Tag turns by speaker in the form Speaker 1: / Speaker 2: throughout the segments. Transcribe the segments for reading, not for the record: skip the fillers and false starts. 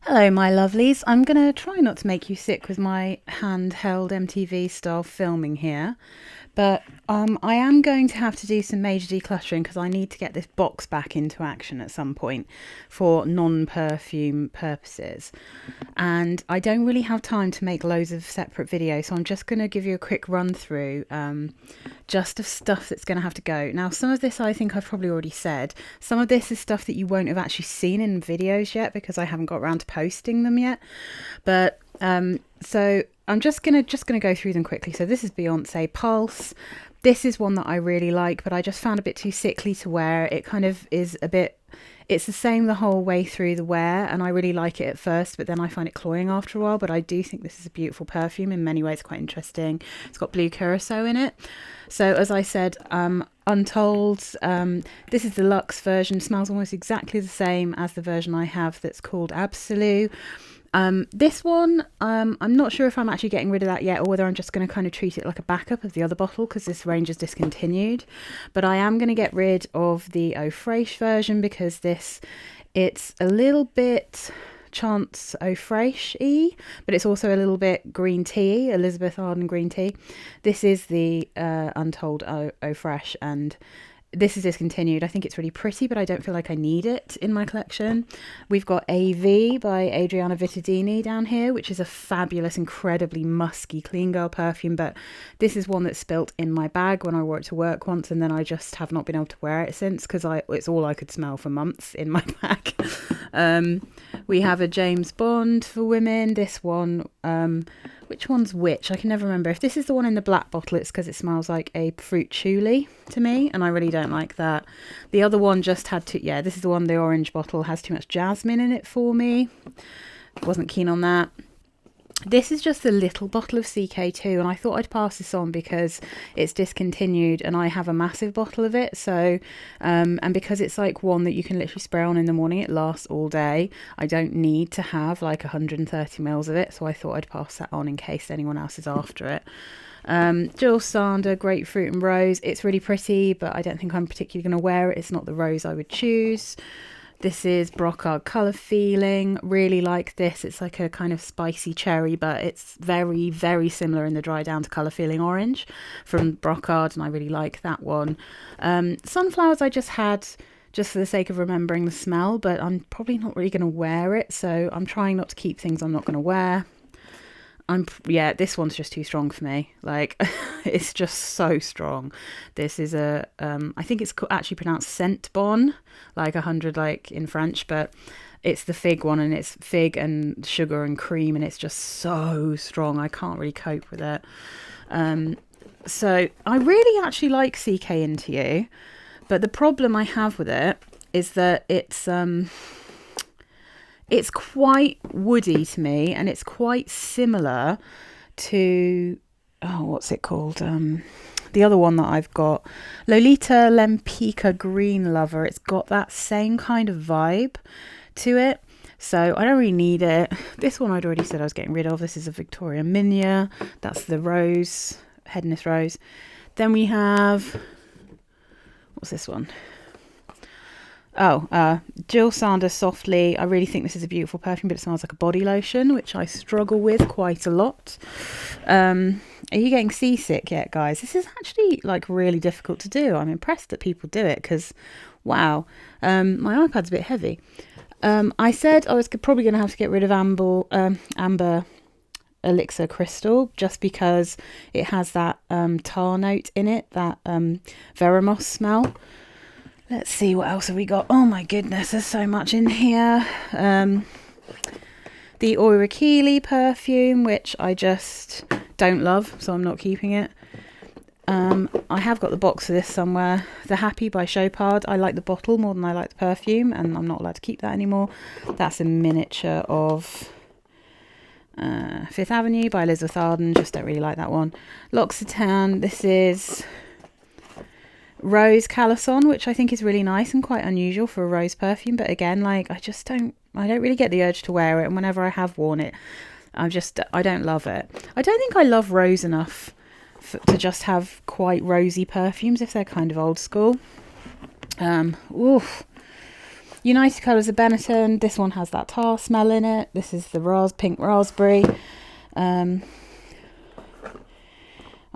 Speaker 1: Hello, my lovelies. I'm going to try not to make you sick with my handheld MTV style filming here, but I am going to have to do some major decluttering because I need to get this box back into action at some point for non-perfume purposes. And I don't really have time to make loads of separate videos, so I'm just going to give you a quick run through just of stuff that's going to have to go. Now, some of this I think I've probably already said. Some of this is stuff that you won't have actually seen in videos yet because I haven't got around to posting them yet. But so I'm just gonna go through them quickly. So this is Beyonce Pulse. This is one that I really like, but I just found a bit too sickly to wear. It kind of is a bit. It's the same the whole way through the wear, and I really like it at first, but then I find it cloying after a while. But I do think this is a beautiful perfume in many ways, quite interesting. It's got blue curacao in it. So as I said, Untold. This is the luxe version. Smells almost exactly the same as the version I have that's called Absolute. This one, I'm not sure if I'm actually getting rid of that yet or whether I'm just going to kind of treat it like a backup of the other bottle because this range is discontinued. But I am going to get rid of the Eau Fraiche version because it's a little bit Chance Eau Fraiche-y, but it's also a little bit green tea, Elizabeth Arden green tea. This is the Untold Eau Fraiche, and this is discontinued. I think it's really pretty, but I don't feel like I need it in my collection. We've got AV by Adriana Vittadini down here, which is a fabulous, incredibly musky clean girl perfume, but this is one that spilt in my bag when I wore it to work once, and then I just have not been able to wear it since because it's all I could smell for months in my bag. We have a James Bond for women. This one, which one's which? I can never remember. If this is the one in the black bottle, it's because it smells like a fruit chuli to me, and I really don't like that. The other one just had this is the one, the orange bottle, has too much jasmine in it for me. Wasn't keen on that. This is just a little bottle of CK2, and I thought I'd pass this on because it's discontinued and I have a massive bottle of it. So, and because it's like one that you can literally spray on in the morning, it lasts all day. I don't need to have like 130 mils of it, so I thought I'd pass that on in case anyone else is after it. Jill Sander, Grapefruit and Rose. It's really pretty, but I don't think I'm particularly going to wear it. It's not the rose I would choose. This is Brocard Colour Feeling. Really like this. It's like a kind of spicy cherry, but it's very, very similar in the dry down to Colour Feeling Orange from Brocard, and I really like that one. Sunflowers I just had just for the sake of remembering the smell, but I'm probably not really going to wear it, so I'm trying not to keep things I'm not going to wear. This one's just too strong for me. Like, it's just so strong. This is I think it's actually pronounced Scent Bon, like 100 like in French, but it's the fig one, and it's fig and sugar and cream, and it's just so strong. I can't really cope with it. So I really actually like CK Into You, but the problem I have with it is that it's quite woody to me, and it's quite similar to what's it called? The other one that I've got, Lolita Lempicka Green Lover. It's got that same kind of vibe to it, so I don't really need it. This one I'd already said I was getting rid of. This is a Victoria Minia. That's the rose, Hedonist Rose. Then we have, what's this one? Jill Sanders Softly. I really think this is a beautiful perfume, but it smells like a body lotion, which I struggle with quite a lot. Are you getting seasick yet, guys? This is actually like really difficult to do. I'm impressed that people do it because, wow, my iPad's a bit heavy. I said I was probably going to have to get rid of Amber Elixir Crystal just because it has that tar note in it, that Veramos smell. Let's see, what else have we got? Oh my goodness, there's so much in here. The Oirakili perfume, which I just don't love, so I'm not keeping it. I have got the box of this somewhere. The Happy by Chopard. I like the bottle more than I like the perfume, and I'm not allowed to keep that anymore. That's a miniature of Fifth Avenue by Elizabeth Arden. Just don't really like that one. L'Occitane. This is Rose Calisson, which I think is really nice and quite unusual for a rose perfume, but again, like, I don't really get the urge to wear it, and whenever I have worn it, I don't love it. I don't think I love rose enough to just have quite rosy perfumes if they're kind of old school. United Colours of Benetton. This one has that tar smell in it. This is the pink raspberry. I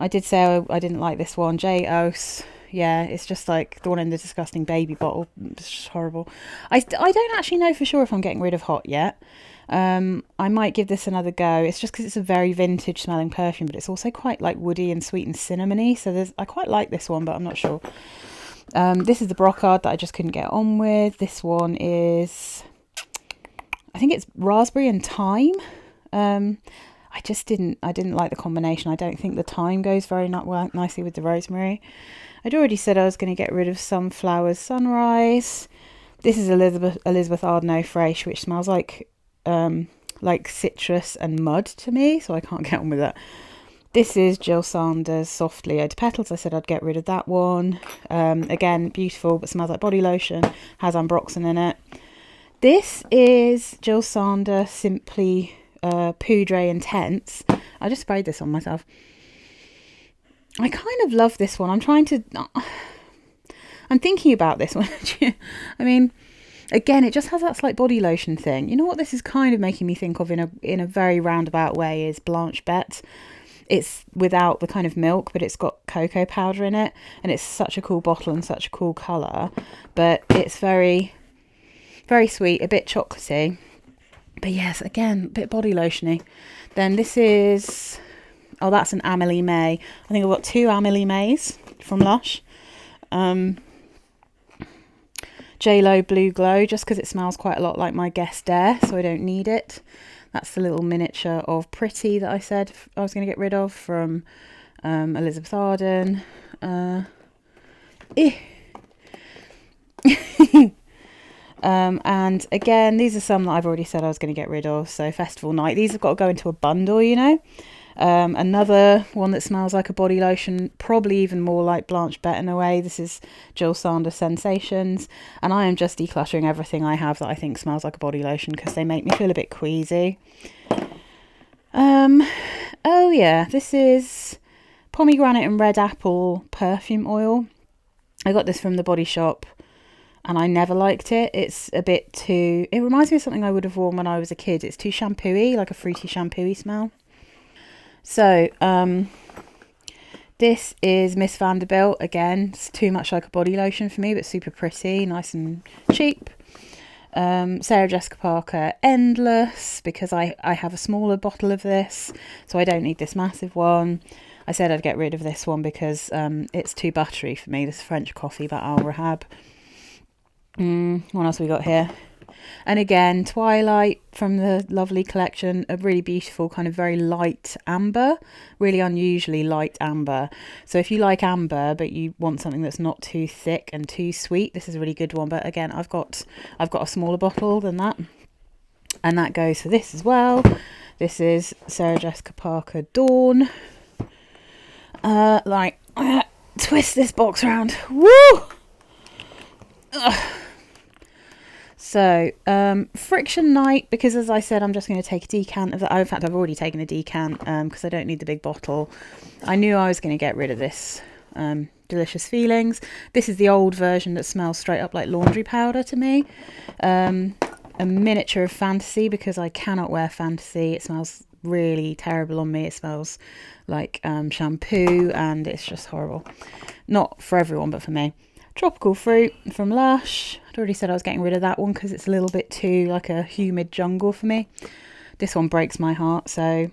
Speaker 1: did say I didn't like this one. J. Ose. Yeah, it's just like the one in the disgusting baby bottle. It's just horrible. I don't actually know for sure if I'm getting rid of Hot yet. I might give this another go. It's just because it's a very vintage smelling perfume, but it's also quite like woody and sweet and cinnamony. So I quite like this one, but I'm not sure. This is the Brocard that I just couldn't get on with. This one is, I think it's raspberry and thyme. I didn't like the combination. I don't think the thyme goes very nicely with the rosemary. I'd already said I was going to get rid of Sunflowers Sunrise. This is Elizabeth Arden Eau Fraiche, which smells like citrus and mud to me, so I can't get on with that. This is Jill Sanders Soft Leo de Petals. I said I'd get rid of that one. Again, beautiful, but smells like body lotion. Has ambroxan in it. This is Jill Sanders Simply Poudre Intense. I just sprayed this on myself. I kind of love this one. I'm thinking about this one. I mean, again, it just has that slight body lotion thing. You know what this is kind of making me think of in a very roundabout way is Blanche Bette. It's without the kind of milk, but it's got cocoa powder in it, and it's such a cool bottle and such a cool colour, but it's very, very sweet, a bit chocolatey. But yes, again, a bit body lotiony. Then this is, that's an Amélie May. I think I've got 2 Amélie Mays from Lush. J.Lo Blue Glow, just because it smells quite a lot like my Guess Dare, so I don't need it. That's the little miniature of Pretty that I said I was going to get rid of from Elizabeth Arden. And again, these are some that I've already said I was going to get rid of. So Festival Night, these have got to go into a bundle, you know. Another one that smells like a body lotion, probably even more like Blanche Bette in a way. This is Jill Sanders Sensations, and I am just decluttering everything I have that I think smells like a body lotion because they make me feel a bit queasy. Oh yeah, this is Pomegranate and Red Apple Perfume Oil. I got this from the Body Shop and I never liked it. It's a bit too, it reminds me of something I would have worn when I was a kid. It's too shampoo-y, like a fruity shampoo-y smell. So, this is Miss Vanderbilt. Again, it's too much like a body lotion for me, but super pretty, nice and cheap. Sarah Jessica Parker Endless, because I have a smaller bottle of this, so I don't need this massive one. I said I'd get rid of this one because it's too buttery for me. This French Coffee by Al Rahab. What else we got here? And again, Twilight from the lovely collection, a really beautiful kind of very light amber, really unusually light amber. So if you like amber but you want something that's not too thick and too sweet, this is a really good one. But again, I've got a smaller bottle than that, and that goes for this as well. This is Sarah Jessica Parker Dawn. Twist this box around. Woo! Ugh. So, Friction Night, because as I said, I'm just going to take a decant of that. In fact, I've already taken a decant because I don't need the big bottle. I knew I was going to get rid of this Delicious Feelings. This is the old version that smells straight up like laundry powder to me. A miniature of Fantasy, because I cannot wear Fantasy. It smells really terrible on me. It smells like shampoo, and it's just horrible. Not for everyone, but for me. Tropical Fruit from Lush. I'd already said I was getting rid of that one because it's a little bit too like a humid jungle for me. This one breaks my heart. So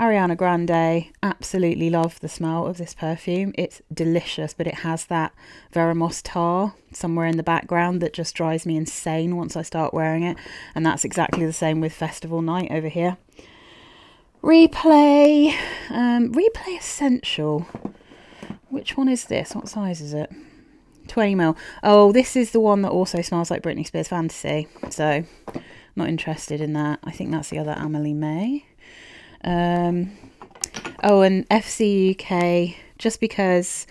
Speaker 1: Ariana Grande, absolutely love the smell of this perfume. It's delicious, but it has that Veramos tar somewhere in the background that just drives me insane once I start wearing it. And that's exactly the same with Festival Night over here. Replay Essential. Which one is this? What size is it? 20ml. Oh, this is the one that also smells like Britney Spears Fantasy. So, not interested in that. I think that's the other Amélie May. And FC UK, just because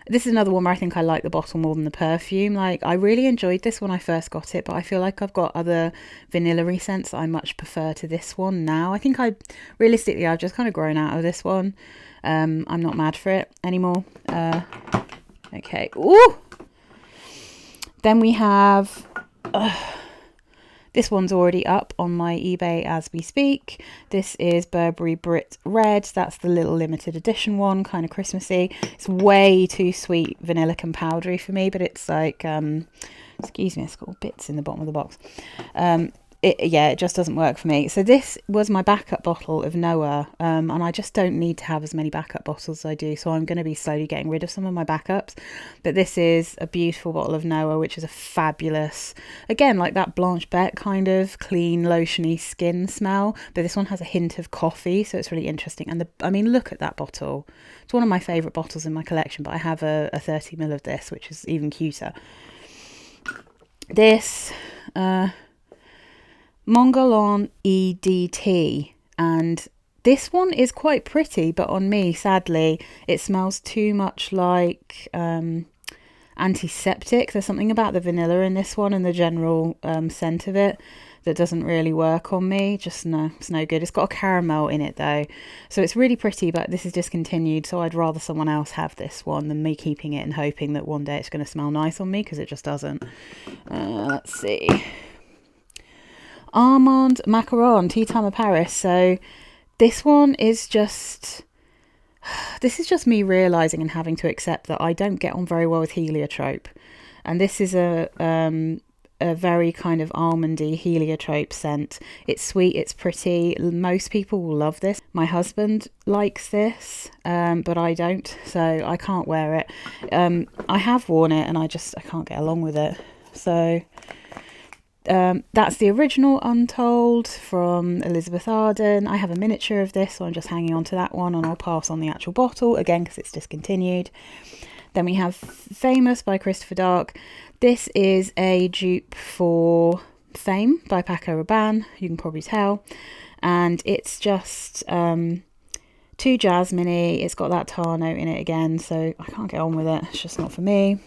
Speaker 1: this is another one where I think I like the bottle more than the perfume. Like, I really enjoyed this when I first got it, but I feel like I've got other vanilla-y scents that I much prefer to this one now. I think I've just kind of grown out of this one. I'm not mad for it anymore. Okay. Ooh! Then we have This one's already up on my eBay as we speak. This is Burberry Brit Red. That's the little limited edition one, kind of Christmassy. It's way too sweet, vanillic and powdery for me, but it's like, excuse me, it's got bits in the bottom of the box. It just doesn't work for me. So this was my backup bottle of Noah, and I just don't need to have as many backup bottles as I do, so I'm going to be slowly getting rid of some of my backups. But this is a beautiful bottle of Noah, which is a fabulous, again, like that Blanche Beck kind of clean, lotiony skin smell, but this one has a hint of coffee, so it's really interesting. And I mean, look at that bottle. It's one of my favourite bottles in my collection, but I have a 30ml of this, which is even cuter. This... Montgalon EDT, and this one is quite pretty, but on me, sadly, it smells too much like antiseptic. There's something about the vanilla in this one and the general scent of it that doesn't really work on me. Just no, it's no good. It's got a caramel in it though, so it's really pretty, but this is discontinued, so I'd rather someone else have this one than me keeping it and hoping that one day it's going to smell nice on me, because it just doesn't. Let's see. Armand Macaron, Tea Time of Paris. So this one is just... This is just me realising and having to accept that I don't get on very well with heliotrope. And this is a very kind of almondy heliotrope scent. It's sweet, it's pretty. Most people will love this. My husband likes this, but I don't, so I can't wear it. I have worn it and I can't get along with it. So... that's the original Untold from Elizabeth Arden. I have a miniature of this, so I'm just hanging on to that one, and I'll pass on the actual bottle, again, because it's discontinued. Then we have Famous by Christopher Dark. This is a dupe for Fame by Paco Rabanne, you can probably tell. And it's just too jasmine-y. It's got that tar note in it again, so I can't get on with it. It's just not for me.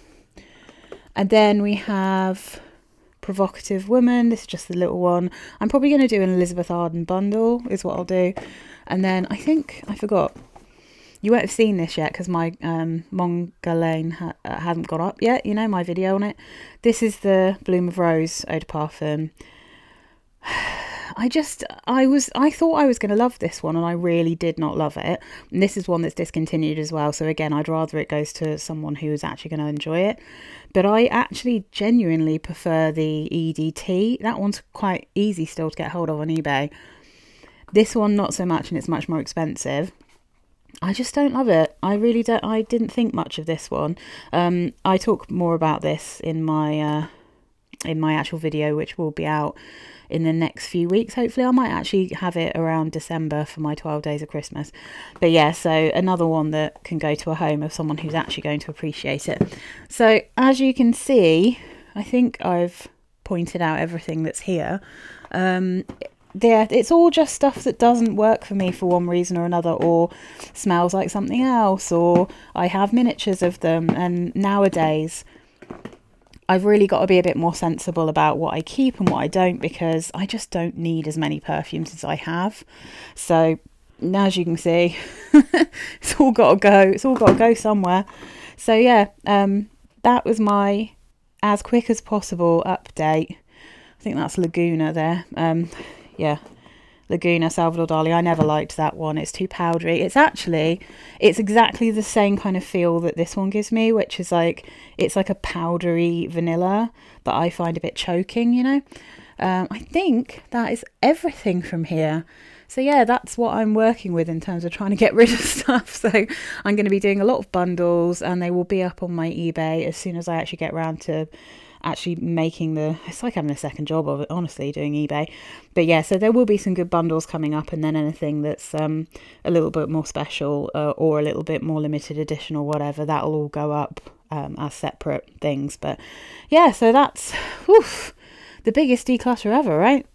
Speaker 1: And then we have... Provocative Woman. This is just the little one. I'm probably going to do an Elizabeth Arden bundle is what I'll do. And then I think I forgot, you won't have seen this yet because my Montgalon hasn't gone up yet, you know, my video on it. This is the Bloom of Rose eau de parfum. I thought I was going to love this one, and I really did not love it. And this is one that's discontinued as well, so again, I'd rather it goes to someone who is actually going to enjoy it. But I actually genuinely prefer the EDT. That one's quite easy still to get hold of on eBay. This one, not so much, and it's much more expensive. I just don't love it. I really don't. I didn't think much of this one. I talk more about this in my actual video, which will be out in the next few weeks. Hopefully I might actually have it around December for my 12 days of Christmas. But yeah, so another one that can go to a home of someone who's actually going to appreciate it. So as you can see, I think I've pointed out everything that's here. It's all just stuff that doesn't work for me for one reason or another, or smells like something else, or I have miniatures of them. And nowadays I've really got to be a bit more sensible about what I keep and what I don't, because I just don't need as many perfumes as I have. So as you can see, it's all got to go. It's all got to go somewhere. So yeah, that was my as quick as possible update. I think that's Laguna there. Yeah, Laguna, Salvador Dali. I never liked that one. It's too powdery. It's exactly the same kind of feel that this one gives me, which is like, it's like a powdery vanilla that I find a bit choking, you know. I think that is everything from here. So yeah, that's what I'm working with in terms of trying to get rid of stuff. So I'm going to be doing a lot of bundles, and they will be up on my eBay as soon as I actually get around to actually making it's like having a second job of it, honestly, doing eBay. But yeah, so there will be some good bundles coming up, and then anything that's a little bit more special or a little bit more limited edition or whatever, that'll all go up as separate things. But yeah, so that's the biggest declutter ever, right?